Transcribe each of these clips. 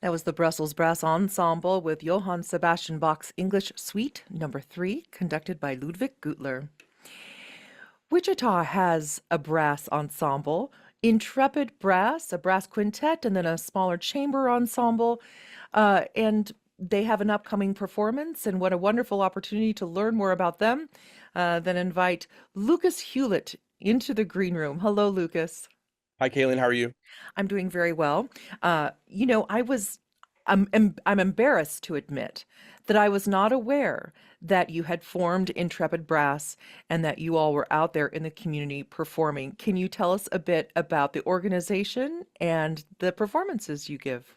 That was the Brussels Brass Ensemble with Johann Sebastian Bach's English Suite Number 3, conducted by Ludwig Gutler. Wichita has a brass ensemble, Intrepid Brass, a brass quintet, and then a smaller chamber ensemble. And they have an upcoming performance, and what a wonderful opportunity to learn more about them. Then invite Lucas Hulett into the green room. Hello, Lucas. Hi, Kaylin. How are you? I'm doing very well. I'm embarrassed to admit that I was not aware that you had formed Intrepid Brass and that you all were out there in the community performing. Can you tell us a bit about the organization and the performances you give?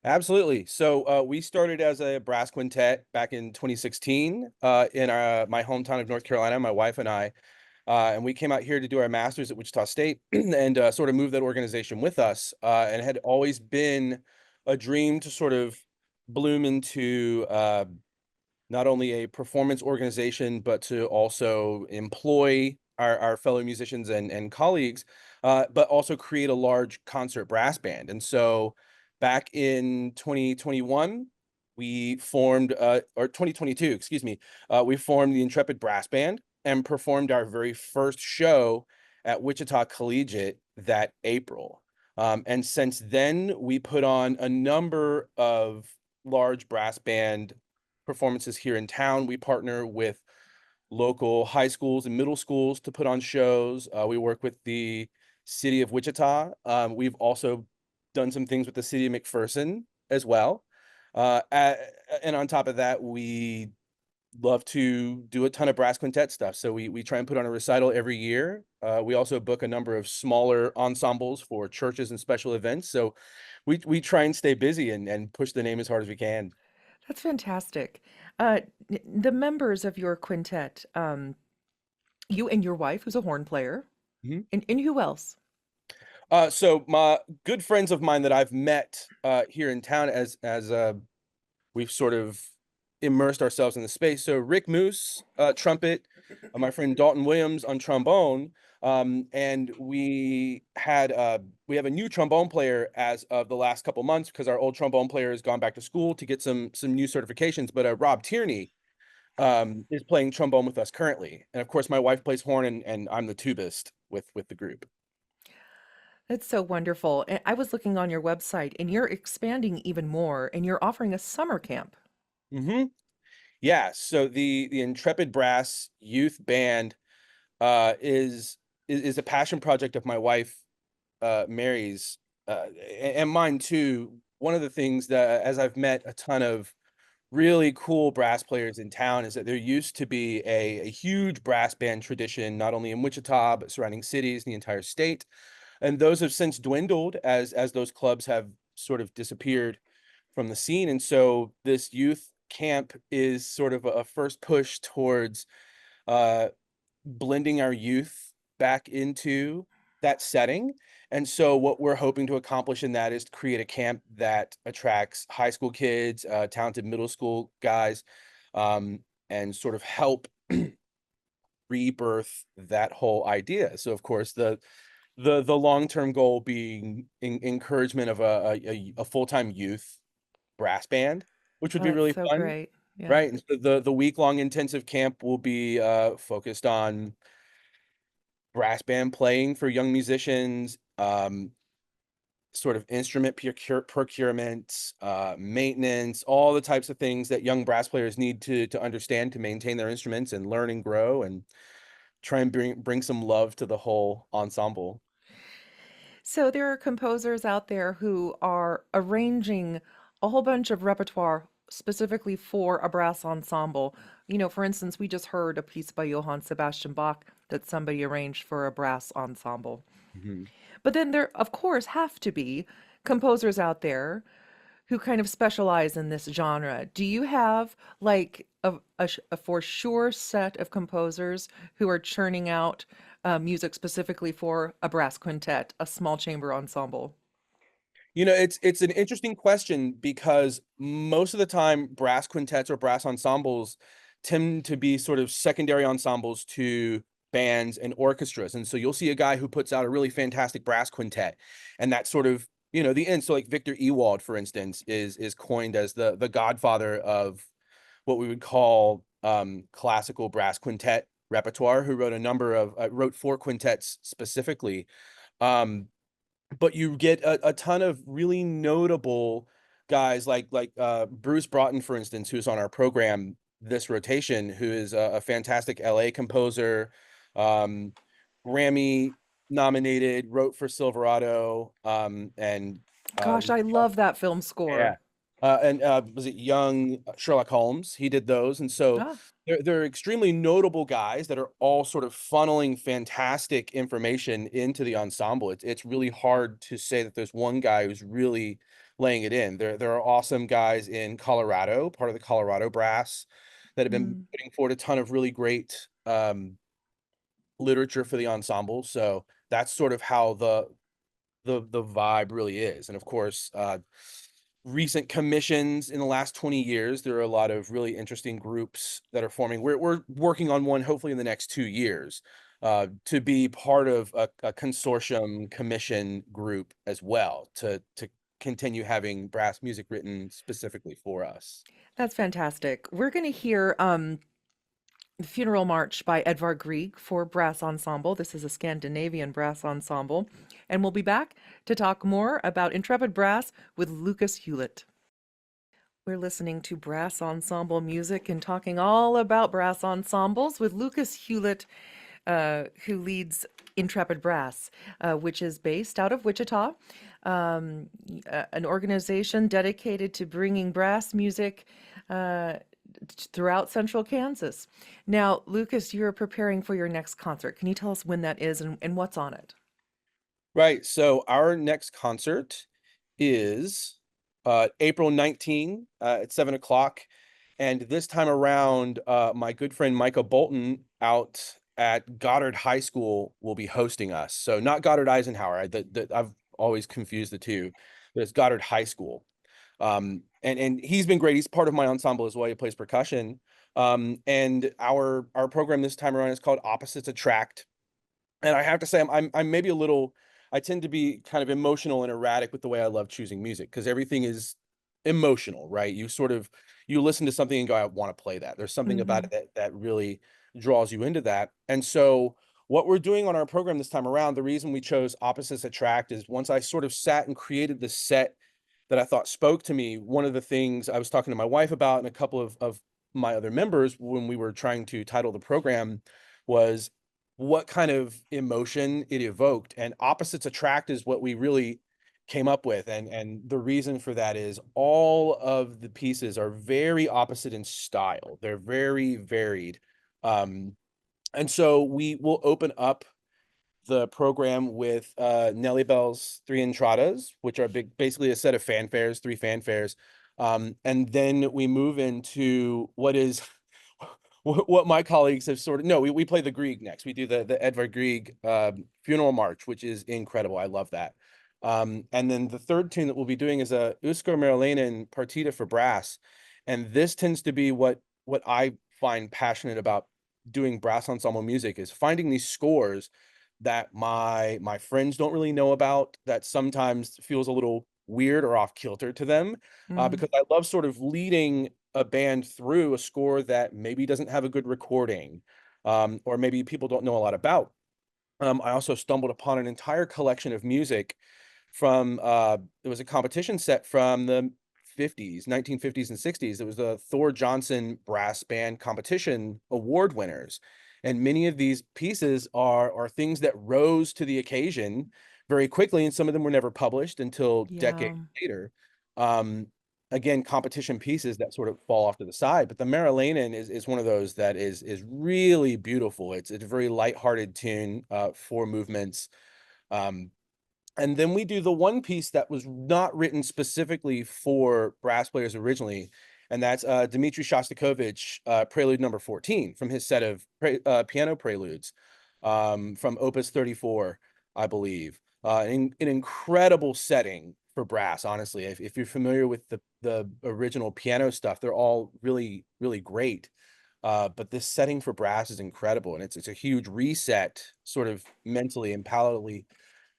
Absolutely. So we started as a brass quintet back in 2016 in my hometown of North Carolina, my wife and I. And we came out here to do our master's at Wichita State and sort of move that organization with us. And it had always been a dream to sort of bloom into not only a performance organization, but to also employ our fellow musicians and colleagues, but also create a large concert brass band. And so back in 2021, we formed, or 2022, excuse me, we formed the Intrepid Brass Band and performed our very first show at Wichita Collegiate that April. And since then, we put on a number of large brass band performances here in town. We partner with local high schools and middle schools to put on shows. We work with the city of Wichita. We've also done some things with the city of McPherson as well. And on top of that, we love to do a ton of brass quintet stuff. So we try and put on a recital every year. We also book a number of smaller ensembles for churches and special events. So we try and stay busy and push the name as hard as we can. That's fantastic. The members of your quintet, you and your wife, who's a horn player, Mhm. and who else? So my good friends of mine that I've met here in town as we've sort of immersed ourselves in the space. So Rick Moose, trumpet, my friend Dalton Williams on trombone, and we have a new trombone player as of the last couple months because our old trombone player has gone back to school to get some new certifications. But Rob Tierney is playing trombone with us currently, and of course my wife plays horn and I'm the tubist with the group. That's so wonderful. And I was looking on your website, and you're expanding even more, and you're offering a summer camp. Hmm. Yeah, so the Intrepid Brass Youth Band is a passion project of my wife Mary's and mine too. One of the things that as I've met a ton of really cool brass players in town is that there used to be a huge brass band tradition, not only in Wichita, but surrounding cities in the entire state. And those have since dwindled as those clubs have sort of disappeared from the scene. And so this youth camp is sort of a first push towards uh, blending our youth back into that setting. And so what we're hoping to accomplish in that is to create a camp that attracts high school kids, talented middle school guys, and sort of help rebirth that whole idea. So of course the long-term goal being encouragement of a full-time youth brass band, which would Oh, be that's really so fun. great. Yeah. Right. And so the week-long intensive camp will be focused on brass band playing for young musicians, sort of instrument procurement, maintenance, all the types of things that young brass players need to understand to maintain their instruments and learn and grow and try and bring some love to the whole ensemble. So there are composers out there who are arranging a whole bunch of repertoire specifically for a brass ensemble. For instance, we just heard a piece by Johann Sebastian Bach that somebody arranged for a brass ensemble. Mhm. But then there, of course, have to be composers out there who kind of specialize in this genre. Do you have like a for sure set of composers who are churning out music specifically for a brass quintet, a small chamber ensemble? It's an interesting question because most of the time brass quintets or brass ensembles tend to be sort of secondary ensembles to bands and orchestras. And so you'll see a guy who puts out a really fantastic brass quintet, and that sort of the end. So like Victor Ewald, for instance, is coined as the godfather of what we would call classical brass quintet repertoire, who wrote a number of wrote four quintets specifically. Um, but you get a ton of really notable guys like Bruce Broughton, for instance, who's on our program this rotation, who is a fantastic LA composer, um, Grammy nominated, wrote for Silverado, and Gosh, I love that film yeah. score. And was it Young Sherlock Holmes? He did those, and so Ah, they're extremely notable guys that are all sort of funneling fantastic information into the ensemble. It's really hard to say that there's one guy who's really laying it in. There are awesome guys in Colorado, part of the Colorado Brass, that have been mm. putting forward a ton of really great literature for the ensemble. So that's sort of how the vibe really is. And of course, recent commissions in the last 20 years, there are a lot of really interesting groups that are forming. We're working on one hopefully in the next 2 years, to be part of a consortium commission group as well, to continue having brass music written specifically for us. That's fantastic. We're going to hear the Funeral March by Edvard Grieg for brass ensemble. This is a Scandinavian brass ensemble. And we'll be back to talk more about Intrepid Brass with Lucas Hulett. We're listening to brass ensemble music and talking all about brass ensembles with Lucas Hulett, who leads Intrepid Brass, which is based out of Wichita, an organization dedicated to bringing brass music throughout central Kansas. Now, Lucas, you're preparing for your next concert. Can you tell us when that is and what's on it? Right. So our next concert is April 19 at 7 o'clock. And this time around, my good friend Micah Bolton out at Goddard High School will be hosting us. So not Goddard Eisenhower. I've always confused the two, but it's Goddard High School. And he's been great. He's part of my ensemble as well. He plays percussion. And our program this time around is called Opposites Attract. And I have to say, I'm maybe a little. I tend to be kind of emotional and erratic with the way I love choosing music, because everything is emotional, right? You listen to something and go, I want to play that. There's something about Mm-hmm. it that really draws you into that. And so what we're doing on our program this time around, the reason we chose Opposites Attract is, once I sort of sat and created the set that I thought spoke to me, one of the things I was talking to my wife about and a couple of my other members when we were trying to title the program was what kind of emotion it evoked. And Opposites Attract is what we really came up with. And the reason for that is all of the pieces are very opposite in style. They're very varied. Um, and so we will open up the program with Nelly Bell's Three Entradas, which are basically a set of fanfares, three fanfares. And then we move into what is what my colleagues have sort of no, we play the Grieg next. We do the Edvard Grieg funeral march, which is incredible. I love that. And then the third tune that we'll be doing is a Usko Merlinen partita for brass. And this tends to be what I find passionate about doing brass ensemble music, is finding these scores that my friends don't really know about, that sometimes feels a little weird or off kilter to them, Mm-hmm. because I love sort of leading a band through a score that maybe doesn't have a good recording, or maybe people don't know a lot about. I also stumbled upon an entire collection of music from it was a competition set from the 50s, 1950s and 60s. It was the Thor Johnson Brass Band Competition award winners. And many of these pieces are things that rose to the occasion very quickly, and some of them were never published until Yeah. decades later. Um, Again, competition pieces that sort of fall off to the side. But the Marilenen is one of those that is really beautiful. It's a very lighthearted tune, four movements. Um, and then we do the one piece that was not written specifically for brass players originally, and that's Dmitri Shostakovich, Prelude number 14 from his set of piano preludes, from Opus 34, I believe. An incredible setting for brass, honestly. If you're familiar with the original piano stuff, they're all really, really great. But this setting for brass is incredible, and it's a huge reset, sort of mentally and palatably,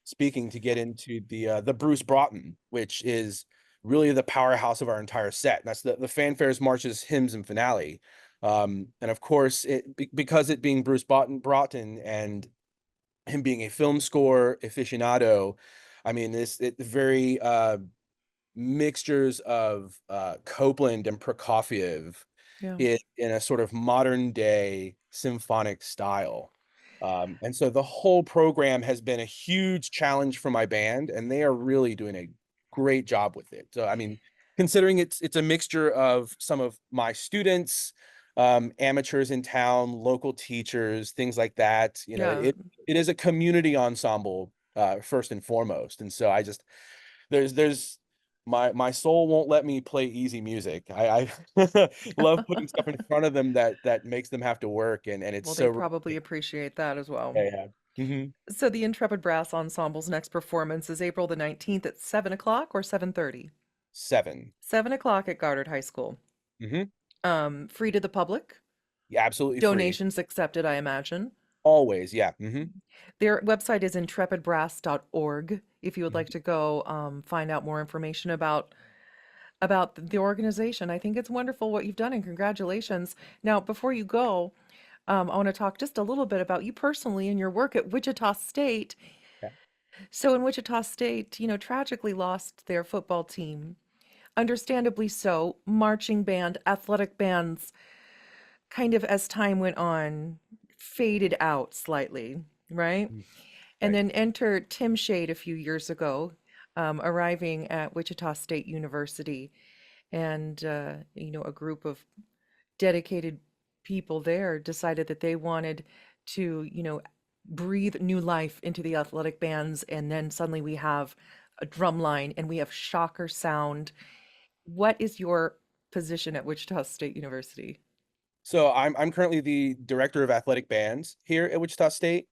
speaking to get into the Bruce Broughton, which is really the powerhouse of our entire set. And that's the fanfares, marches, hymns, and finale. And of course, because it being Broughton and him being a film score aficionado, I mean, it very mixtures of Copland and Prokofiev Yeah. in a sort of modern day symphonic style. And so the whole program has been a huge challenge for my band, and they are really doing a great job with it. So, I mean, considering it's a mixture of some of my students, amateurs in town, local teachers, things like that, Yeah. it is a community ensemble, first and foremost. And so I just there's my soul won't let me play easy music. I love putting stuff in front of them that makes them have to work, and it's Well, they so probably appreciate that as well. yeah, yeah. So the Intrepid Brass Ensemble's next performance is April the 19th at 7 o'clock or 7:30? 7. 7 o'clock at Goddard High School. Hmm. Free to the public. Yeah, absolutely free. Donations accepted, I imagine. Always, yeah. Their website is intrepidbrass.org if you would like Mhm. to go find out more information about the organization. I think it's wonderful what you've done and congratulations. Now, before you go, I want to talk just a little bit about you personally and your work at Wichita State. Yeah. So in Wichita State, tragically lost their football team. Understandably so, marching band, athletic bands, kind of as time went on, faded out slightly, right? Mm. And Right. then enter Tim Shade a few years ago, arriving at Wichita State University. And, a group of dedicated people there decided that they wanted to, breathe new life into the athletic bands. And then suddenly we have a drum line and we have shocker sound. What is your position at Wichita State University? So I'm currently the director of athletic bands here at Wichita State,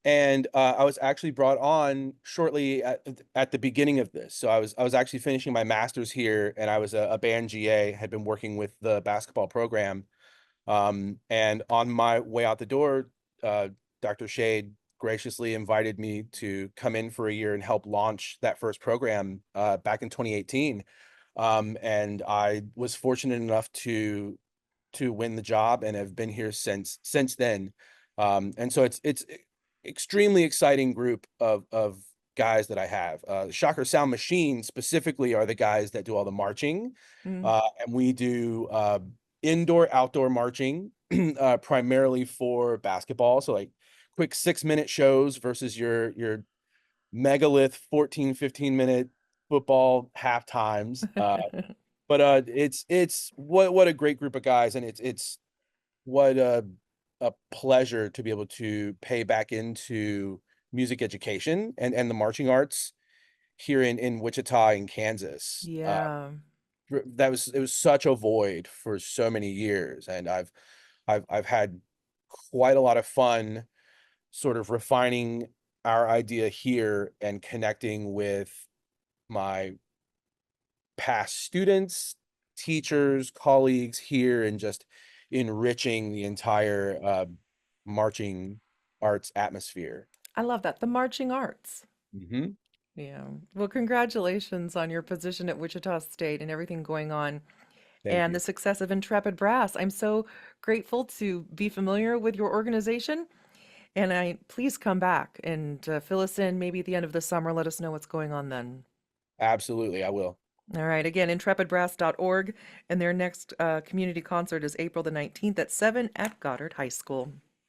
and I was actually brought on shortly at the beginning of this. So I was actually finishing my master's here, and I was a band GA, had been working with the basketball program. And on my way out the door, uh, Dr. Shade graciously invited me to come in for a year and help launch that first program back in 2018. And I was fortunate enough to win the job and have been here since then. And so it's extremely exciting group of guys that I have. The Shocker Sound Machine specifically are the guys that do all the marching, Mm. and we do indoor outdoor marching primarily for basketball. So like quick 6 minute shows versus your megalith 14, 15 minute football half times. But it's what a great group of guys, and it's what a pleasure to be able to pay back into music education and the marching arts here in Wichita in Kansas. Yeah. It was such a void for so many years, and I've had quite a lot of fun sort of refining our idea here and connecting with my past students, teachers, colleagues here, and just enriching the entire marching arts atmosphere. I love that. The marching arts. Hmm. Yeah. Well, congratulations on your position at Wichita State and everything going on Thank and you. the success of Intrepid Brass. I'm so grateful to be familiar with your organization. And I please come back and fill us in maybe at the end of the summer. Let us know what's going on then. Absolutely, I will. All right. Again, intrepidbrass.org. And their next community concert is April the 19th at 7 at Goddard High School.